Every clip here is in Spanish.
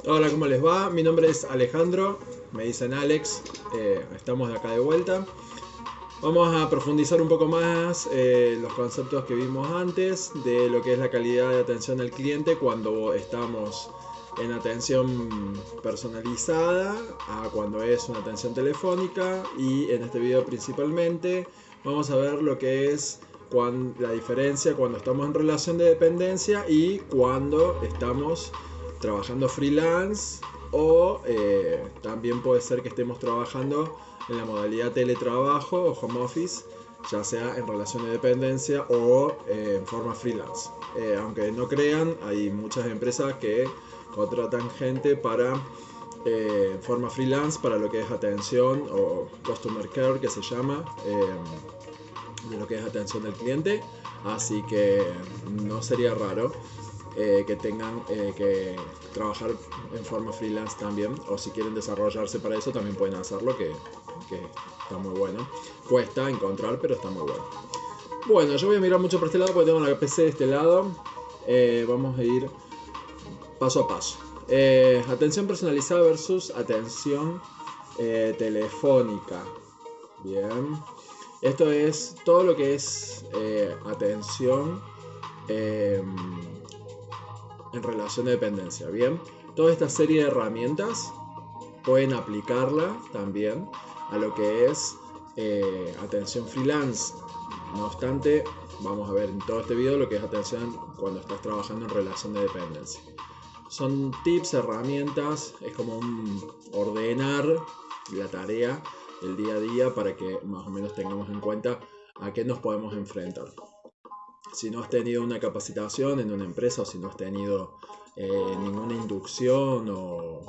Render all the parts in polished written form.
Hola, ¿cómo les va? Mi nombre es Alejandro, me dicen Alex, estamos de acá de vuelta. Vamos a profundizar un poco más los conceptos que vimos antes de lo que es la calidad de atención al cliente cuando estamos en atención personalizada a cuando es una atención telefónica, y en este video principalmente vamos a ver lo que es la diferencia cuando estamos en relación de dependencia y cuando estamos trabajando freelance, o también puede ser que estemos trabajando en la modalidad teletrabajo o home office, ya sea en relación de dependencia o en forma freelance. Aunque no crean, hay muchas empresas que contratan gente para en forma freelance para lo que es atención o customer care, que se llama, de lo que es atención del cliente. Así que no sería raro que tengan que trabajar en forma freelance también, o si quieren desarrollarse para eso también pueden hacerlo, que está muy bueno. Cuesta encontrar, pero está muy bueno. Bueno, yo voy a mirar mucho por este lado porque tengo la PC de este lado. Vamos a ir paso a paso. Atención personalizada versus atención telefónica. Bien. Esto es todo lo que es atención eh, en relación de dependencia. Bien. Toda esta serie de herramientas pueden aplicarla también a lo que es atención freelance. No obstante, vamos a ver en todo este video lo que es atención cuando estás trabajando en relación de dependencia. Son tips, herramientas, es como un ordenar la tarea del día a día para que más o menos tengamos en cuenta a qué nos podemos enfrentar. Si no has tenido una capacitación en una empresa, o si no has tenido ninguna inducción o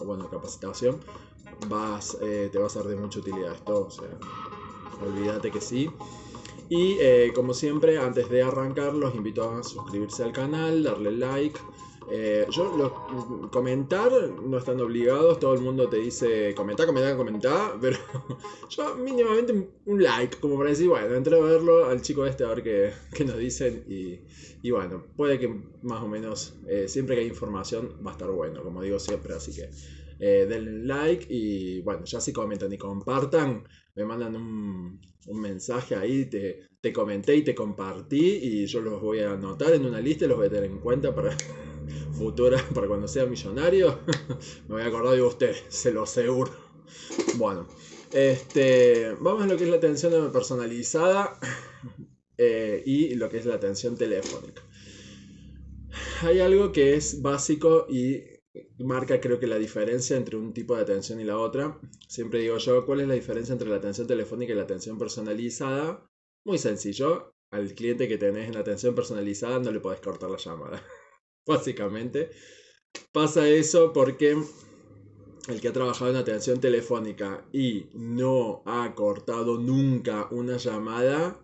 bueno, capacitación, te va a ser de mucha utilidad esto, o sea, olvídate que sí. Y como siempre, antes de arrancar, los invito a suscribirse al canal, darle like. Comentar no están obligados, todo el mundo te dice comentar, comentar, comentar, pero yo mínimamente un like, como para decir, bueno, entré a verlo al chico este a ver qué nos dicen, y bueno, puede que más o menos siempre que hay información va a estar bueno, como digo siempre, así que denle like, y bueno, ya si comentan y compartan, me mandan un mensaje ahí, te comenté y te compartí, y yo los voy a anotar en una lista y los voy a tener en cuenta para futura, para cuando sea millonario. Me voy a acordar de usted, se lo aseguro. Bueno, vamos a lo que es la atención personalizada y lo que es la atención telefónica. Hay algo que es básico y marca, creo que, la diferencia entre un tipo de atención y la otra. Siempre digo yo, ¿cuál es la diferencia entre la atención telefónica y la atención personalizada? Muy sencillo, al cliente que tenés en la atención personalizada no le podés cortar la llamada. Básicamente pasa eso porque el que ha trabajado en atención telefónica y no ha cortado nunca una llamada,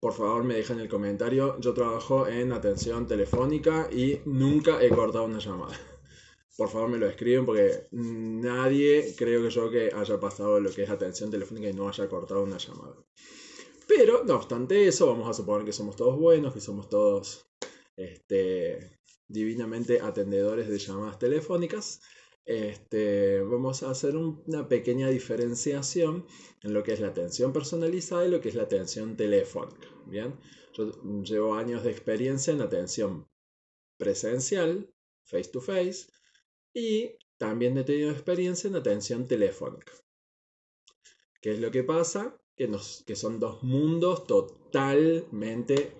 por favor me dejan en el comentario. Yo trabajo en atención telefónica y nunca he cortado una llamada. Por favor me lo escriben porque nadie, creo que yo, que haya pasado lo que es atención telefónica y no haya cortado una llamada. Pero no obstante eso, vamos a suponer que somos todos buenos, que somos todos divinamente atendedores de llamadas telefónicas. Vamos a hacer una pequeña diferenciación en lo que es la atención personalizada y lo que es la atención telefónica. Bien, yo llevo años de experiencia en atención presencial, face to face, y también he tenido experiencia en atención telefónica. ¿Qué es lo que pasa? Que son dos mundos totalmente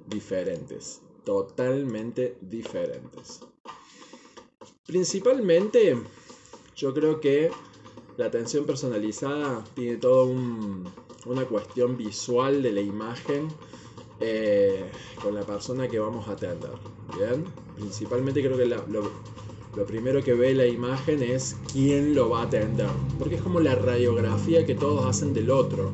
diferentes. Totalmente diferentes. Principalmente, yo creo que la atención personalizada tiene toda una cuestión visual de la imagen con la persona que vamos a atender. ¿Bien? Principalmente creo que lo primero que ve la imagen es quién lo va a atender. Porque es como la radiografía que todos hacen del otro.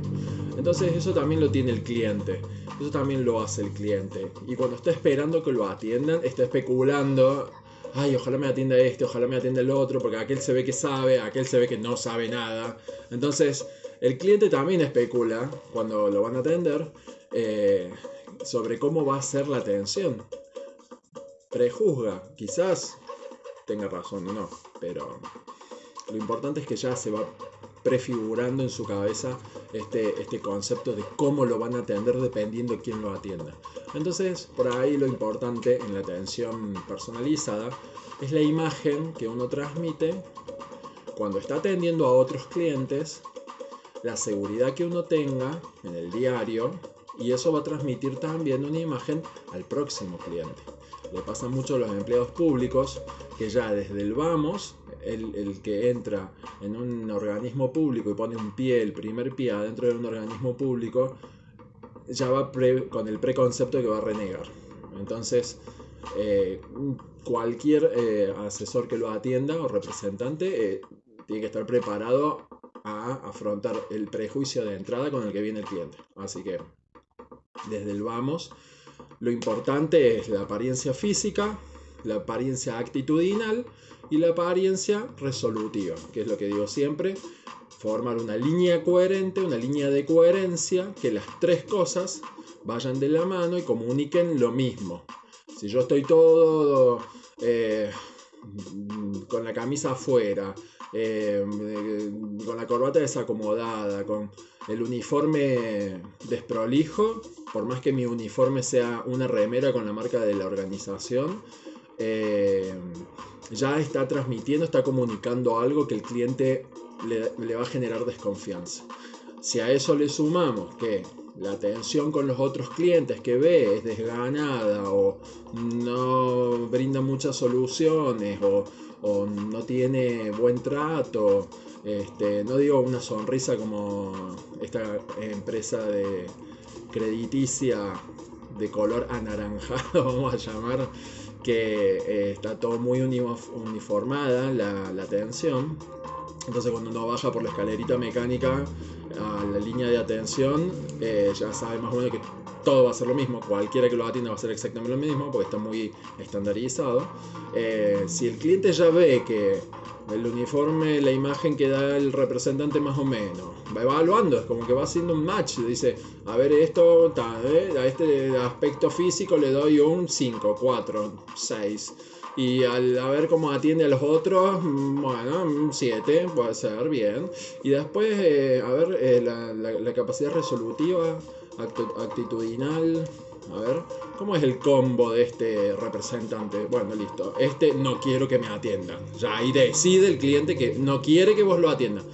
Entonces eso también lo tiene el cliente. Eso también lo hace el cliente. Y cuando está esperando que lo atiendan, está especulando. Ay, ojalá me atienda este, ojalá me atienda el otro, porque aquel se ve que sabe, aquel se ve que no sabe nada. Entonces, el cliente también especula cuando lo van a atender sobre cómo va a ser la atención. Prejuzga, quizás tenga razón o no, pero lo importante es que ya se va prefigurando en su cabeza este concepto de cómo lo van a atender dependiendo de quién lo atienda. Entonces, por ahí lo importante en la atención personalizada es la imagen que uno transmite cuando está atendiendo a otros clientes, la seguridad que uno tenga en el diario, y eso va a transmitir también una imagen al próximo cliente. Le pasa mucho a los empleados públicos que ya desde el vamos, el que entra en un organismo público y pone un pie, el primer pie adentro de un organismo público, ya va con el preconcepto de que va a renegar. Entonces, cualquier asesor que lo atienda o representante tiene que estar preparado a afrontar el prejuicio de entrada con el que viene el cliente. Así que, desde el vamos, lo importante es la apariencia física, la apariencia actitudinal y la apariencia resolutiva, que es lo que digo siempre, formar una línea coherente, una línea de coherencia, que las tres cosas vayan de la mano y comuniquen lo mismo. Si yo estoy todo con la camisa afuera, con la corbata desacomodada, con el uniforme desprolijo, por más que mi uniforme sea una remera con la marca de la organización, ya está transmitiendo, está comunicando algo que el cliente le va a generar desconfianza. Si a eso le sumamos que la atención con los otros clientes que ve es desganada o no brinda muchas soluciones o no tiene buen trato, no digo una sonrisa como esta empresa de crediticia de color anaranjado, vamos a llamar, que está todo muy uniformada la atención. Entonces cuando uno baja por la escalerita mecánica a la línea de atención, ya sabe más o menos que todo va a ser lo mismo, cualquiera que lo atienda va a ser exactamente lo mismo porque está muy estandarizado. Si el cliente ya ve que el uniforme, la imagen que da el representante más o menos, va evaluando, es como que va haciendo un match, dice, a ver esto, a este aspecto físico le doy un 5, 4, 6. Y a ver cómo atiende a los otros, bueno, un 7, puede ser, bien. Y después, a ver, la capacidad resolutiva, actitudinal, a ver, ¿cómo es el combo de este representante? Bueno, listo, no quiero que me atienda. Ya ahí decide el cliente que no quiere que vos lo atiendas.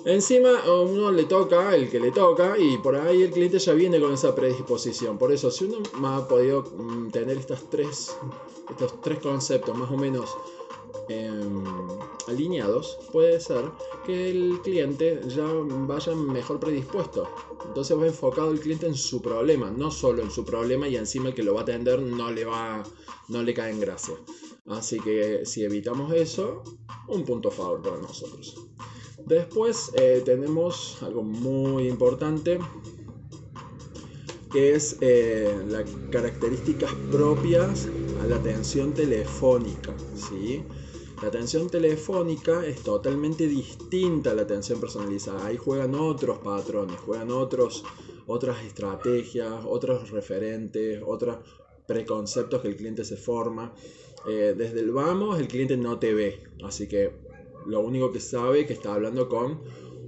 Encima a uno le toca el que le toca y por ahí el cliente ya viene con esa predisposición. Por eso, si uno ha podido tener estos tres conceptos más o menos alineados, puede ser que el cliente ya vaya mejor predispuesto. Entonces va enfocado el cliente en su problema, no solo en su problema, y encima el que lo va a atender no le cae en gracia. Así que si evitamos eso, un punto a favor para nosotros. Después tenemos algo muy importante, que es las características propias a la atención telefónica, ¿sí? La atención telefónica es totalmente distinta a la atención personalizada. Ahí juegan otros patrones, juegan otras estrategias, otros referentes, otros preconceptos que el cliente se forma. Desde el vamos, el cliente no te ve, así que lo único que sabe es que está hablando con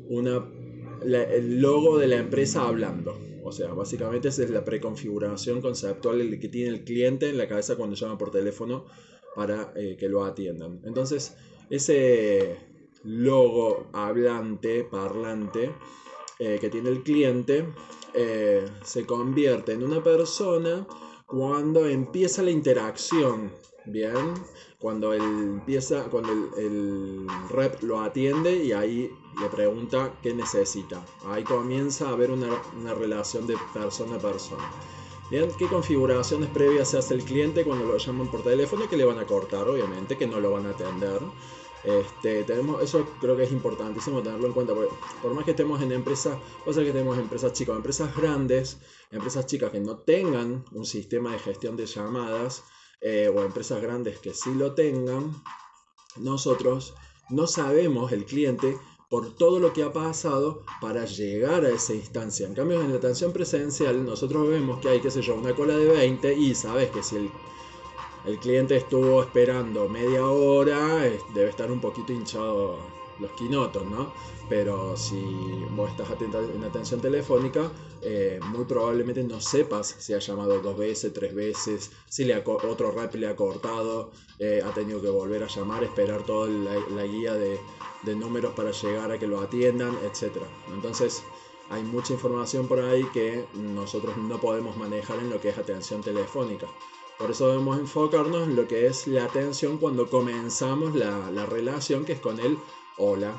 el logo de la empresa hablando. O sea, básicamente esa es la preconfiguración conceptual que tiene el cliente en la cabeza cuando llama por teléfono para que lo atiendan. Entonces, ese logo hablante, parlante, que tiene el cliente, se convierte en una persona cuando empieza la interacción. Bien, cuando el rep lo atiende y ahí le pregunta qué necesita. Ahí comienza a haber una relación de persona a persona. Bien, ¿qué configuraciones previas se hace el cliente cuando lo llaman por teléfono? Que le van a cortar, obviamente, que no lo van a atender. Eso creo que es importantísimo tenerlo en cuenta, porque por más que estemos en empresas, puede ser que tenemos empresas chicas o empresas grandes, empresas chicas que no tengan un sistema de gestión de llamadas, o empresas grandes que sí lo tengan, nosotros no sabemos, el cliente, por todo lo que ha pasado para llegar a esa instancia. En cambio, en la atención presencial nosotros vemos que hay, qué sé yo, una cola de 20 y sabes que si el cliente estuvo esperando media hora, debe estar un poquito hinchado los quinotos, ¿no? Pero si vos estás atento en atención telefónica, muy probablemente no sepas si ha llamado 2 veces, 3 veces, si otro rep le ha cortado, ha tenido que volver a llamar, esperar toda la guía de números para llegar a que lo atiendan, etc. Entonces hay mucha información por ahí que nosotros no podemos manejar en lo que es atención telefónica. Por eso debemos enfocarnos en lo que es la atención cuando comenzamos la relación, que es con el hola,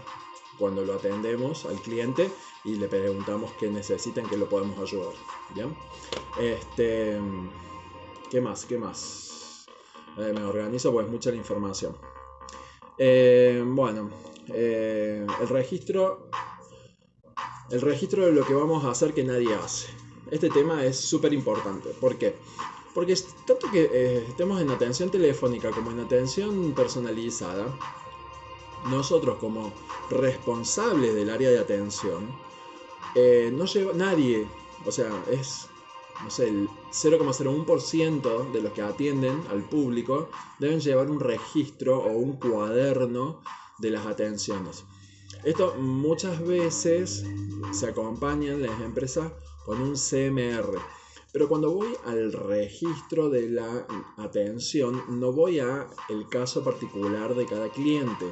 cuando lo atendemos al cliente y le preguntamos qué necesitan, que lo podemos ayudar. ¿Bien? ¿Qué más? Me organizo porque es mucha la información. Bueno, el registro de lo que vamos a hacer que nadie hace. Este tema es súper importante. ¿Por qué? Porque tanto que estemos en atención telefónica como en atención personalizada, nosotros como responsables del área de atención, no lleva nadie, o sea, es, no sé, el 0,01% de los que atienden al público deben llevar un registro o un cuaderno de las atenciones. Esto muchas veces se acompaña en las empresas con un CMR. Pero cuando voy al registro de la atención, no voy a el caso particular de cada cliente,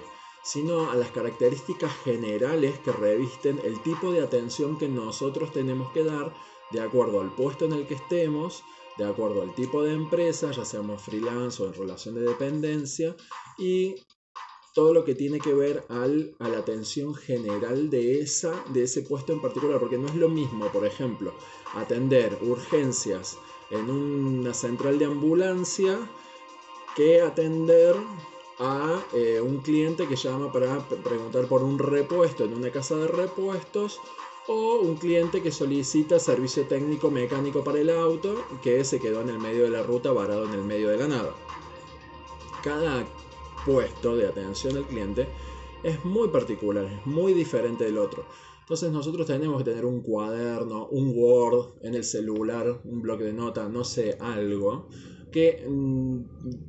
sino a las características generales que revisten el tipo de atención que nosotros tenemos que dar de acuerdo al puesto en el que estemos, de acuerdo al tipo de empresa, ya seamos freelance o en relación de dependencia, y todo lo que tiene que ver a la atención general de ese puesto en particular, porque no es lo mismo, por ejemplo, atender urgencias en una central de ambulancia que atender a un cliente que llama para preguntar por un repuesto en una casa de repuestos, o un cliente que solicita servicio técnico mecánico para el auto que se quedó en el medio de la ruta varado en el medio de la nada. Cada puesto de atención al cliente es muy particular, es muy diferente del otro. Entonces nosotros tenemos que tener un cuaderno, un Word en el celular, un bloque de notas, no sé, algo que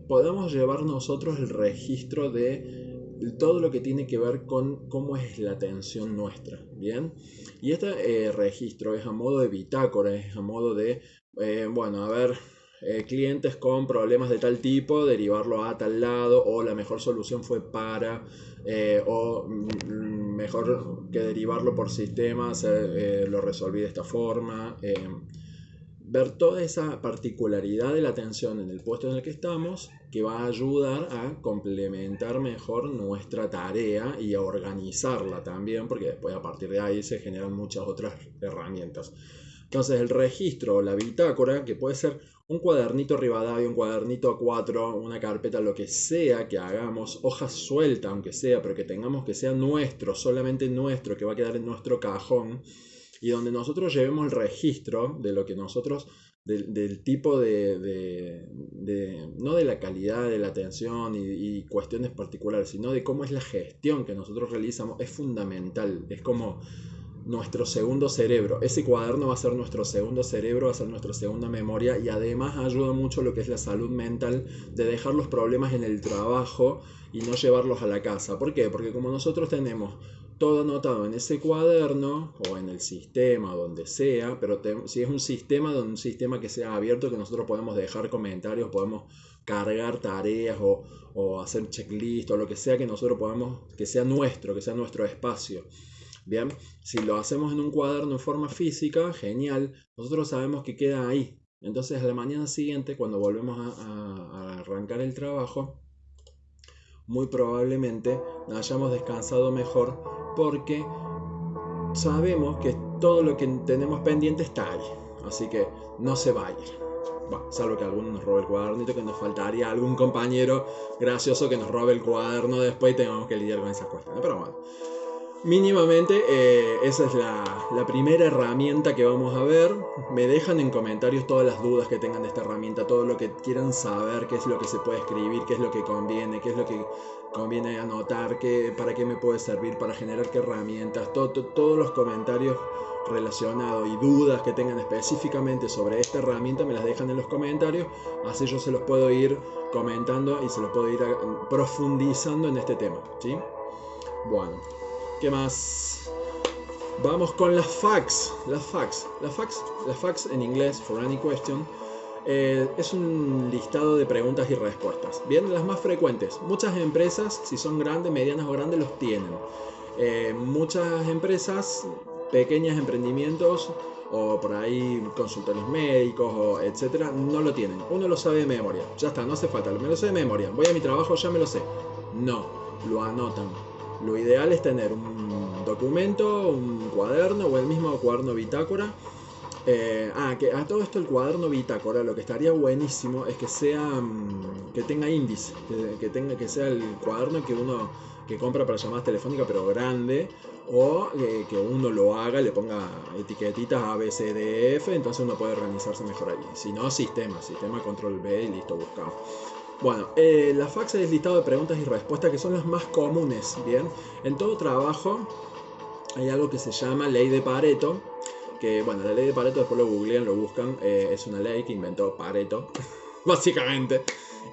podamos llevar nosotros el registro de todo lo que tiene que ver con cómo es la atención nuestra, ¿bien? Y este registro es a modo de bitácora, es a modo de, bueno, a ver, clientes con problemas de tal tipo, derivarlo a tal lado, o la mejor solución fue para, o mejor que derivarlo por sistemas, lo resolví de esta forma. Ver toda esa particularidad de la atención en el puesto en el que estamos, que va a ayudar a complementar mejor nuestra tarea y a organizarla también, porque después a partir de ahí se generan muchas otras herramientas. Entonces el registro o la bitácora, que puede ser un cuadernito Rivadavia, un cuadernito A4, una carpeta, lo que sea que hagamos, hoja suelta aunque sea, pero que tengamos que sea nuestro, solamente nuestro, que va a quedar en nuestro cajón, y donde nosotros llevemos el registro de lo que nosotros, del tipo no de la calidad de la atención y cuestiones particulares, sino de cómo es la gestión que nosotros realizamos, es fundamental, es como nuestro segundo cerebro. Ese cuaderno va a ser nuestro segundo cerebro, va a ser nuestra segunda memoria, y además ayuda mucho lo que es la salud mental, de dejar los problemas en el trabajo y no llevarlos a la casa. ¿Por qué? Porque como nosotros tenemos todo anotado en ese cuaderno o en el sistema, donde sea, pero si es un sistema que sea abierto, que nosotros podemos dejar comentarios, podemos cargar tareas o hacer checklist o lo que sea que nosotros podamos, que sea nuestro espacio. Bien, si lo hacemos en un cuaderno en forma física, genial, nosotros sabemos que queda ahí. Entonces a la mañana siguiente, cuando volvemos a arrancar el trabajo, muy probablemente hayamos descansado mejor, porque sabemos que todo lo que tenemos pendiente está ahí. Así que no se va a ir. Bueno, salvo que alguno nos robe el cuadernito, que nos faltaría algún compañero gracioso que nos robe el cuaderno después y tengamos que lidiar con esas cuestiones. Pero bueno. Mínimamente, esa es la primera herramienta que vamos a ver. Me dejan en comentarios todas las dudas que tengan de esta herramienta, todo lo que quieran saber, qué es lo que se puede escribir, qué es lo que conviene, qué es lo que conviene anotar, para qué me puede servir, para generar qué herramientas, todos los comentarios relacionados y dudas que tengan específicamente sobre esta herramienta me las dejan en los comentarios, así yo se los puedo ir comentando y se los puedo ir profundizando en este tema, ¿sí? Bueno, ¿qué más? Vamos con las facts. Las facts en inglés, for any question, es un listado de preguntas y respuestas. Bien, las más frecuentes. Muchas empresas, si son grandes, medianas o grandes, los tienen. Muchas empresas, pequeños emprendimientos o por ahí consultorios médicos o etcétera, no lo tienen. Uno lo sabe de memoria. Ya está, no hace falta. Me lo sé de memoria. Voy a mi trabajo, ya me lo sé. No, lo anotan. Lo ideal es tener un documento, un cuaderno o el mismo cuaderno bitácora. Que a todo esto el cuaderno bitácora lo que estaría buenísimo es que sea que tenga índice, que sea el cuaderno que uno que compra para llamadas telefónicas pero grande, o que uno lo haga, le ponga etiquetitas A, B, C, D, F, entonces uno puede organizarse mejor allí. Si no, sistema control B y listo, buscamos. Bueno, la fax es listado de preguntas y respuestas que son las más comunes, ¿bien? En todo trabajo hay algo que se llama ley de Pareto, que bueno, la ley de Pareto después lo googlean, lo buscan, es una ley que inventó Pareto, básicamente,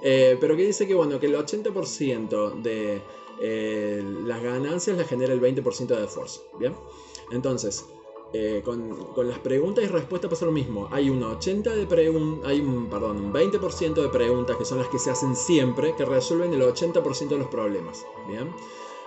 pero que dice que bueno, que el 80% de las ganancias las genera el 20% de esfuerzo, ¿bien? Entonces, con las preguntas y respuestas pasa lo mismo. Hay un 20% de preguntas que son las que se hacen siempre, que resuelven el 80% de los problemas, ¿bien?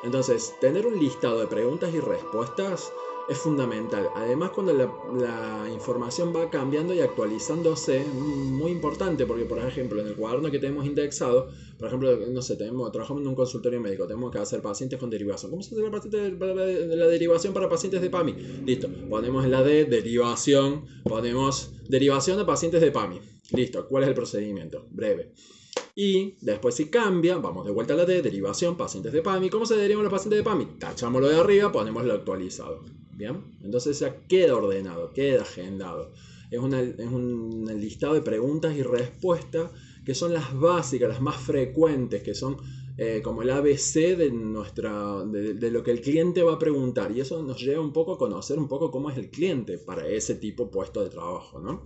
Entonces, tener un listado de preguntas y respuestas es fundamental. Además, cuando la información va cambiando y actualizándose, muy importante, porque por ejemplo, en el cuaderno que tenemos indexado, por ejemplo, no sé, trabajamos en un consultorio médico, tenemos que hacer pacientes con derivación. ¿Cómo se hace la derivación para pacientes de PAMI? Listo, ponemos en la D, derivación, ponemos derivación a pacientes de PAMI. Listo, ¿cuál es el procedimiento? Breve. Y después si cambia, vamos de vuelta a la D, derivación, pacientes de PAMI. ¿Cómo se derivan los pacientes de PAMI? Tachamos lo de arriba, ponemos lo actualizado. ¿Bien? Entonces ya queda ordenado, queda agendado. Es un listado de preguntas y respuestas que son las básicas, las más frecuentes, que son como el ABC de lo que el cliente va a preguntar. Y eso nos lleva un poco a conocer un poco cómo es el cliente para ese tipo puesto de trabajo, ¿no?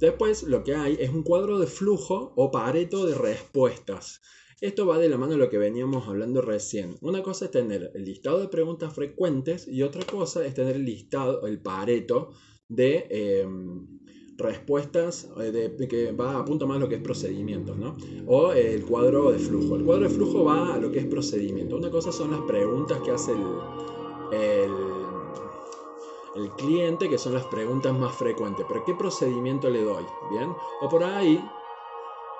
Después lo que hay es un cuadro de flujo o Pareto de respuestas. Esto va de la mano de lo que veníamos hablando recién. Una cosa es tener el listado de preguntas frecuentes y otra cosa es tener el Pareto de respuestas que va a punto más a lo que es procedimientos, ¿no? O el cuadro de flujo. El cuadro de flujo va a lo que es procedimiento. Una cosa son las preguntas que hace el cliente, que son las preguntas más frecuentes. ¿Pero qué procedimiento le doy? ¿Bien? O por ahí,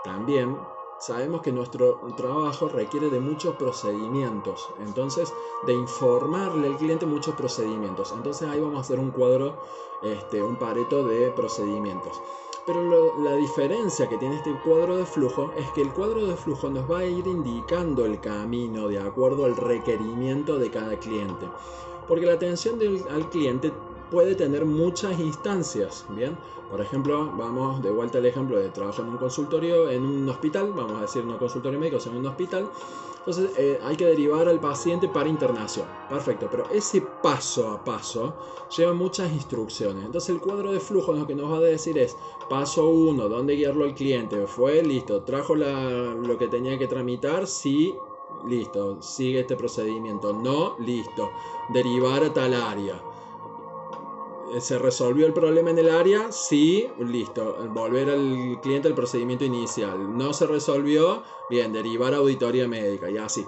también sabemos que nuestro trabajo requiere de muchos procedimientos. Entonces, de informarle al cliente muchos procedimientos. Entonces ahí vamos a hacer un cuadro, un Pareto de procedimientos. Pero la diferencia que tiene este cuadro de flujo es que el cuadro de flujo nos va a ir indicando el camino de acuerdo al requerimiento de cada cliente. Porque la atención al cliente puede tener muchas instancias, ¿bien? Por ejemplo, vamos de vuelta al ejemplo de trabajar en un consultorio, en un hospital, vamos a decir no consultorio médico, sino en un hospital. Entonces hay que derivar al paciente para internación. Perfecto, pero ese paso a paso lleva muchas instrucciones. Entonces el cuadro de flujo lo que nos va a decir es paso 1, ¿dónde guiarlo al cliente? Fue, listo, trajo lo que tenía que tramitar, sí, listo, sigue este procedimiento. No, listo, derivar a tal área. ¿Se resolvió el problema en el área? Sí, listo. Volver al cliente al procedimiento inicial. ¿No se resolvió? Bien, derivar a auditoría médica y así.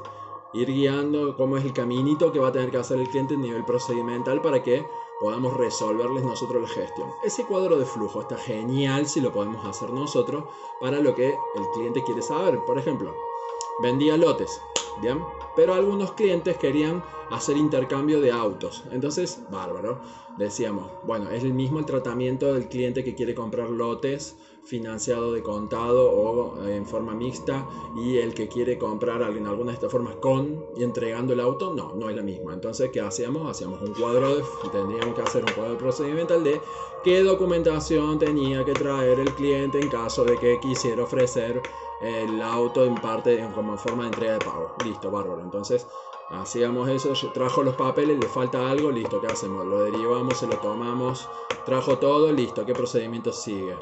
Ir guiando cómo es el caminito que va a tener que hacer el cliente a nivel procedimental para que podamos resolverles nosotros la gestión. Ese cuadro de flujo está genial si lo podemos hacer nosotros para lo que el cliente quiere saber. Por ejemplo, vendía lotes. Bien. pero algunos clientes querían hacer intercambio de autos. Entonces, bárbaro, decíamos, bueno, es el mismo el tratamiento del cliente que quiere comprar lotes financiado de contado o en forma mixta, y el que quiere comprar en alguna de estas formas con y entregando el auto, no es la misma. Entonces, ¿qué hacíamos? Hacíamos un cuadro tendríamos que hacer un cuadro procedimental de qué documentación tenía que traer el cliente en caso de que quisiera ofrecer el auto en parte como forma de entrega de pago. Listo, bárbaro. Entonces hacíamos eso, trajo los papeles, le falta algo, listo, ¿qué hacemos? Lo derivamos, se lo tomamos, trajo todo, listo, ¿qué procedimiento sigue?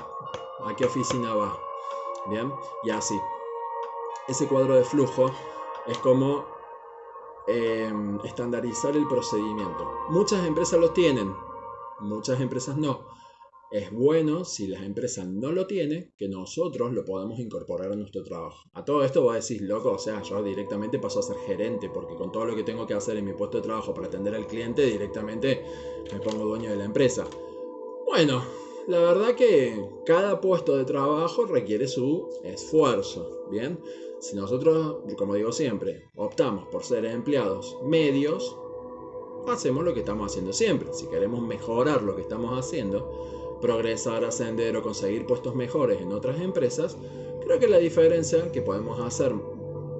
¿A qué oficina va? Bien, y así. Ese cuadro de flujo es como estandarizar el procedimiento. Muchas empresas lo tienen, muchas empresas no. Es bueno, si las empresas no lo tienen, que nosotros lo podamos incorporar a nuestro trabajo. A todo esto vos decís, loco, o sea, yo directamente paso a ser gerente, porque con todo lo que tengo que hacer en mi puesto de trabajo para atender al cliente, directamente me pongo dueño de la empresa. Bueno, la verdad que cada puesto de trabajo requiere su esfuerzo, ¿bien? Si nosotros, como digo siempre, optamos por ser empleados medios, hacemos lo que estamos haciendo siempre. Si queremos mejorar lo que estamos haciendo, progresar, ascender o conseguir puestos mejores en otras empresas, creo que la diferencia que podemos hacer,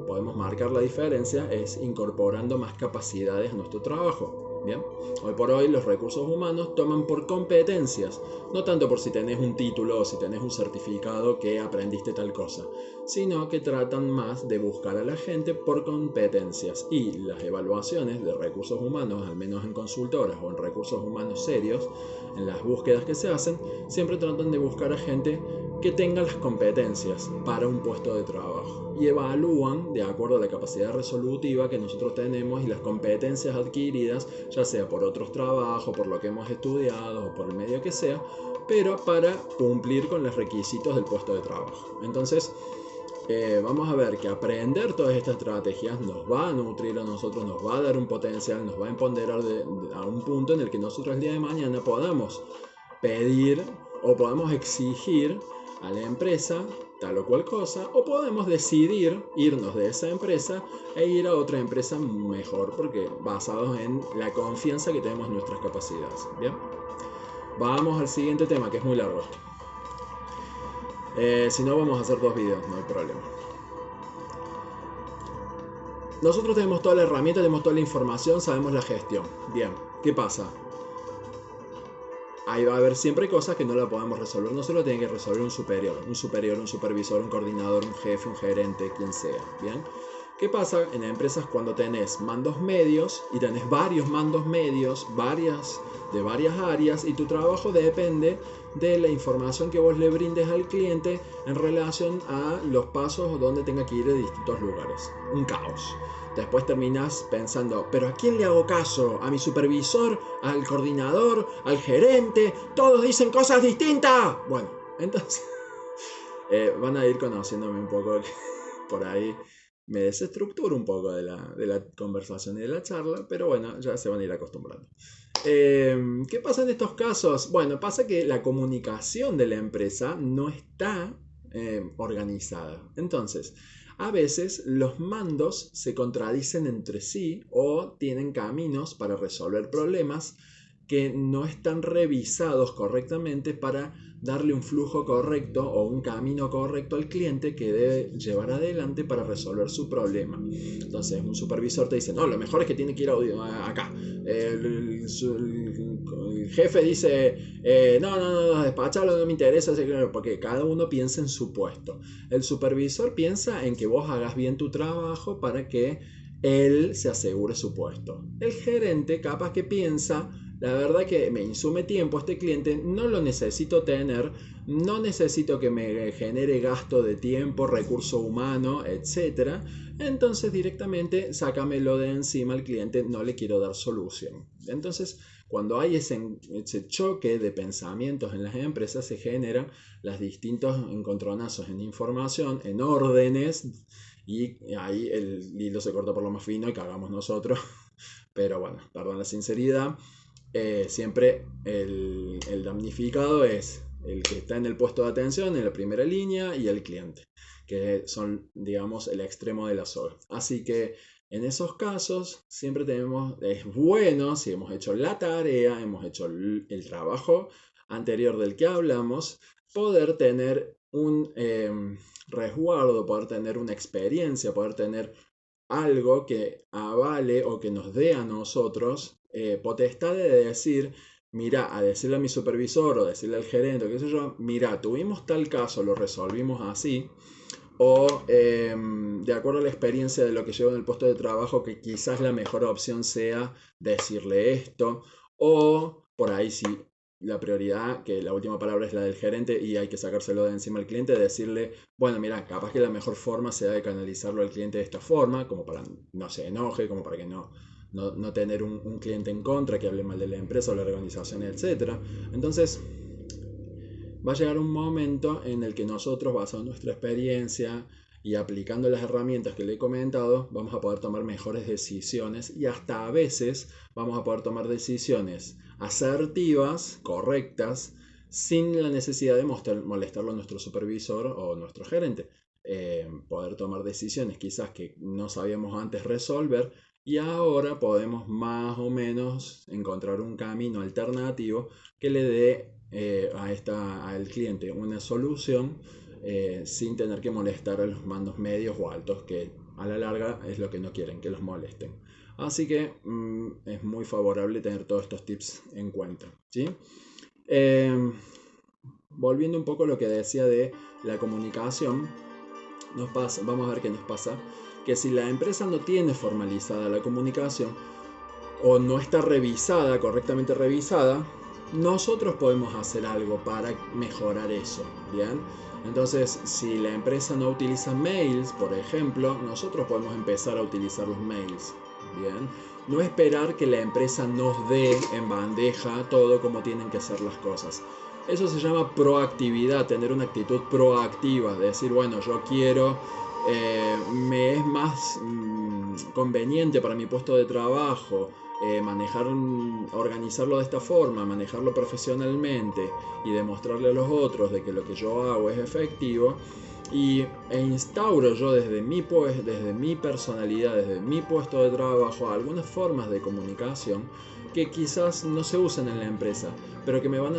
podemos marcar la diferencia, es incorporando más capacidades a nuestro trabajo. Bien, hoy por hoy los recursos humanos toman por competencias, no tanto por si tenés un título o si tenés un certificado que aprendiste tal cosa, sino que tratan más de buscar a la gente por competencias, y las evaluaciones de recursos humanos, al menos en consultoras o en recursos humanos serios, en las búsquedas que se hacen, siempre tratan de buscar a gente que tenga las competencias para un puesto de trabajo y evalúan de acuerdo a la capacidad resolutiva que nosotros tenemos y las competencias adquiridas, ya sea por otros trabajos, por lo que hemos estudiado o por el medio que sea, pero para cumplir con los requisitos del puesto de trabajo. Entonces, vamos a ver que aprender todas estas estrategias nos va a nutrir a nosotros, nos va a dar un potencial, nos va a empoderar a un punto en el que nosotros el día de mañana podamos pedir o podamos exigir a la empresa tal o cual cosa, o podemos decidir irnos de esa empresa e ir a otra empresa mejor, porque basados en la confianza que tenemos en nuestras capacidades. Bien, vamos al siguiente tema, que es muy largo. Si no, vamos a hacer 2 videos, no hay problema. Nosotros tenemos toda la herramienta, tenemos toda la información, sabemos la gestión. Bien, ¿qué pasa? Ahí va a haber siempre cosas que no la podemos resolver. No se lo tiene que resolver un superior, un supervisor, un coordinador, un jefe, un gerente, quien sea. ¿Bien? ¿Qué pasa en empresas cuando tenés mandos medios y tenés varios mandos medios, de varias áreas, y tu trabajo depende de la información que vos le brindes al cliente en relación a los pasos donde tenga que ir de distintos lugares? Un caos. Después terminás pensando, ¿pero a quién le hago caso? ¿A mi supervisor? ¿Al coordinador? ¿Al gerente? Todos dicen cosas distintas. Bueno, entonces van a ir conociéndome un poco, por ahí me desestructuro un poco de la conversación y de la charla, pero bueno, ya se van a ir acostumbrando. ¿Qué pasa en estos casos? Bueno, pasa que la comunicación de la empresa no está organizada. Entonces, a veces los mandos se contradicen entre sí o tienen caminos para resolver problemas que no están revisados correctamente para darle un flujo correcto o un camino correcto al cliente que debe llevar adelante para resolver su problema. Entonces un supervisor te dice, no, lo mejor es que tiene que ir acá. El jefe dice, no, despachalo, no me interesa, porque cada uno piensa en su puesto. El supervisor piensa en que vos hagas bien tu trabajo para que él se asegure su puesto. El gerente capaz que piensa, la verdad que me insume tiempo este cliente, no lo necesito tener, no necesito que me genere gasto de tiempo, recurso humano, etc. Entonces directamente sácamelo de encima al cliente, no le quiero dar solución. Entonces, cuando hay ese choque de pensamientos en las empresas, se generan los distintos encontronazos en información, en órdenes, y ahí el hilo se corta por lo más fino y cagamos nosotros. Pero bueno, perdón la sinceridad. Siempre el damnificado es el que está en el puesto de atención, en la primera línea, y el cliente, que son, digamos, el extremo de la soga. Así que en esos casos siempre es bueno, si hemos hecho la tarea, hemos hecho el trabajo anterior del que hablamos, poder tener un resguardo, poder tener una experiencia, poder tener algo que avale o que nos dé a nosotros potestad de decir, mira, a decirle a mi supervisor o decirle al gerente, qué sé yo, mira, tuvimos tal caso, lo resolvimos así, o de acuerdo a la experiencia de lo que llevo en el puesto de trabajo, que quizás la mejor opción sea decirle esto, o por ahí si la prioridad, que la última palabra es la del gerente y hay que sacárselo de encima al cliente, decirle, bueno, mira, capaz que la mejor forma sea de canalizarlo al cliente de esta forma, como para no se enoje, como para que no tener un cliente en contra, que hable mal de la empresa o la organización, etc. Entonces, va a llegar un momento en el que nosotros, basado en nuestra experiencia y aplicando las herramientas que le he comentado, vamos a poder tomar mejores decisiones y hasta a veces vamos a poder tomar decisiones asertivas, correctas, sin la necesidad de molestarlo a nuestro supervisor o nuestro gerente. Poder tomar decisiones quizás que no sabíamos antes resolver y ahora podemos más o menos encontrar un camino alternativo que le dé al cliente una solución sin tener que molestar a los mandos medios o altos, que a la larga es lo que no quieren, que los molesten. Así que es muy favorable tener todos estos tips en cuenta, ¿sí? Volviendo un poco a lo que decía de la comunicación, vamos a ver qué nos pasa, que si la empresa no tiene formalizada la comunicación o no está revisada, correctamente revisada, nosotros podemos hacer algo para mejorar eso, ¿bien? Entonces, si la empresa no utiliza mails, por ejemplo, nosotros podemos empezar a utilizar los mails, ¿bien? No esperar que la empresa nos dé en bandeja todo como tienen que ser las cosas. Eso se llama proactividad, tener una actitud proactiva, de decir, bueno, yo quiero, me es más conveniente para mi puesto de trabajo organizarlo de esta forma, manejarlo profesionalmente y demostrarle a los otros de que lo que yo hago es efectivo e instauro yo desde mi personalidad, desde mi puesto de trabajo, algunas formas de comunicación que quizás no se usen en la empresa, pero que me van a